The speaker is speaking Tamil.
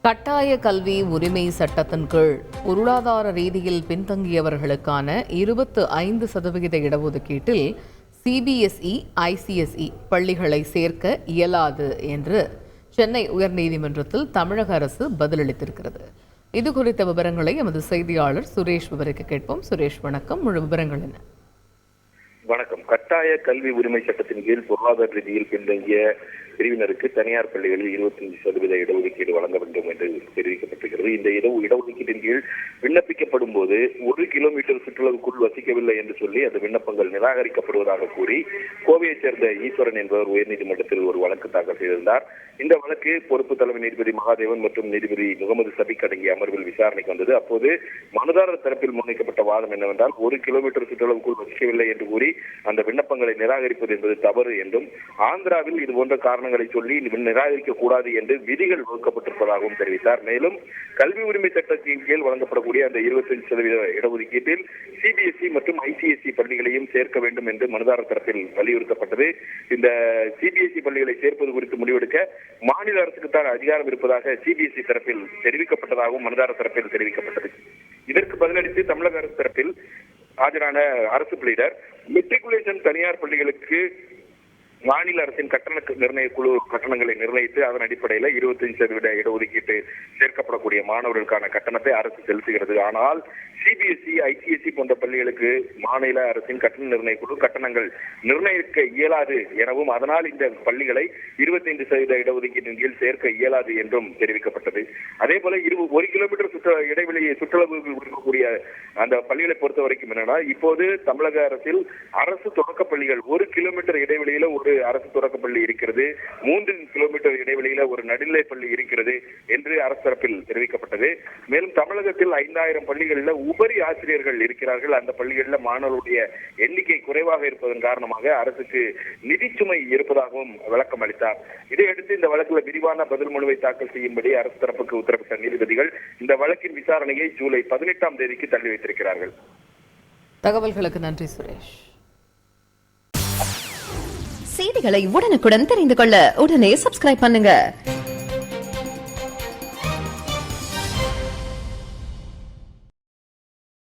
கட்டாய கல்வி உரிமை சட்டத்தின் கீழ் பொருளாதார ரீதியில் பின்தங்கியவர்களுக்கான 25% இடஒதுக்கீட்டில் சிபிஎஸ்இ, ஐசிஎஸ்இ பள்ளிகளை சேர்க்க இயலாது என்று சென்னை உயர்நீதிமன்றத்தில் தமிழக அரசு பதிலளித்திருக்கிறது. இது குறித்த விவரங்களை எமது செய்தியாளர் சுரேஷ் விவரிக்க கேட்போம். சுரேஷ், வணக்கம். முழு விவரங்கள் என்ன? வணக்கம். கட்டாய கல்வி உரிமை சட்டத்தின் கீழ் பொருளாதார ரீதியில் பின்தங்கிய பிரிவினருக்கு தனியார் பள்ளிகளில் 25% இடஒதுக்கீடு வழங்க வேண்டும் என்று தெரிவிக்கப்பட்டிருக்கிறது. இந்த இடஒதுக்கீட்டின் கீழ் விண்ணப்பிக்கப்படும் போது 1 கிலோமீட்டர் சுற்றுலாவுக்குள் வசிக்கவில்லை என்று சொல்லி அந்த விண்ணப்பங்கள் நிராகரிக்கப்படுவதாக கூறி கோவையைச் சேர்ந்த ஈஸ்வரன் என்பவர் உயர்நீதிமன்றத்தில் ஒரு வழக்கு தாக்கல் செய்திருந்தார். இந்த வழக்கு பொறுப்பு தலைமை நீதிபதி மகாதேவன் மற்றும் நீதிபதி முகமது சபிக் அடங்கிய அமர்வில் விசாரணைக்கு வந்தது. அப்போது மனுதாரர் தரப்பில் முன்வைக்கப்பட்ட வாதம் என்னவென்றால் 1 கிலோமீட்டர் சுற்றுலாவுக்குள் வசிக்கவில்லை என்று கூறி அந்த விண்ணப்பங்களை நிராகரிப்பது என்பது தவறு என்றும், ஆந்திராவில் இது போன்ற காரணங்களை சொல்லி நிராகரிக்க கூடாது என்று விதிகள் வகுக்கப்பட்டிருப்பதாகவும் தெரிவித்தார். மேலும் கல்வி உரிமை சட்டத்தின் கீழ் வழங்கப்படக்கூடிய அந்த 25% இடஒதுக்கீட்டில் சிபிஎஸ்இ மற்றும் ஐசிஎஸ்இ பள்ளிகளையும் சேர்க்க வேண்டும் என்று மனுதாரர் தரப்பில் வலியுறுத்தப்பட்டது. இந்த சிபிஎஸ்இ பள்ளிகளை சேர்ப்பது குறித்து முடிவெடுக்க மாநில அரசுக்கு தான் அதிகாரம் இருப்பதாக சிபிஎஸ்இ தரப்பில் தெரிவிக்கப்பட்டதாகவும் மனுதாரர் தரப்பில் தெரிவிக்கப்பட்டது. இதற்கு பதிலளித்து தமிழக அரசு தரப்பில் ஆஜரான அரசு பிளீடர், மெட்ரிகுலேஷன் தனியார் பள்ளிகளுக்கு மாநில அரசின் கட்டண நிர்ணய குழு கட்டணங்களை நிர்ணயித்து அதன் அடிப்படையில் 25% இடஒதுக்கீட்டு சேர்க்கப்படக்கூடிய மாணவர்களுக்கான கட்டணத்தை அரசு செலுத்துகிறது. ஆனால் சிபிஎஸ்இ, ஐசிஎஸ்இ போன்ற பள்ளிகளுக்கு மாநில அரசின் கட்டண நிர்ணய குழு கட்டணங்கள் நிர்ணயிக்க இயலாது எனவும், அதனால் இந்த பள்ளிகளை 25% இடஒதுக்கீட்டின் கீழ் சேர்க்க இயலாது என்றும் தெரிவிக்கப்பட்டது. அதே போல 1 கிலோமீட்டர் சுற்றுலா இருக்கக்கூடிய அந்த பள்ளிகளை பொறுத்த வரைக்கும் என்னன்னா, இப்போது தமிழக அரசில் அரசு தொடக்க பள்ளிகள் 1 கிலோமீட்டர் இடைவெளியில ஒரு அரசு தொடக்க பள்ளி இருக்கிறது, 3 கிலோமீட்டர் இடைவெளியில ஒரு நடுநிலை பள்ளி இருக்கிறது என்று அரசு தரப்பில் தெரிவிக்கப்பட்டது. மேலும் தமிழகத்தில் 5000 பள்ளிகளில் உபரி ஆசிரியர்கள் இருக்கிறார்கள். அந்த பள்ளிகளில் மாணவர்களுடைய எண்ணிக்கை குறைவாக இருப்பதன் காரணமாக அரசுக்கு நிதிச்சுமை இருப்பதாகவும் விளக்கம் அளித்தார். இதையடுத்து இந்த வழக்கில் விரிவான பதில் மனுவை தாக்கல் செய்யும்படி அரசு தரப்புக்கு உத்தரவிட்ட நீதிபதிகள் இந்த வழக்கின் விசாரணையை ஜூலை 18ஆம் தேதிக்கு தள்ளி வைத்திருக்கிறார்கள். தகவல்களுக்கு நன்றி சுரேஷ். செய்திகளை உடனுக்குடன் தெரிந்து கொள்ள உடனே சப்ஸ்கிரைப் பண்ணுங்க.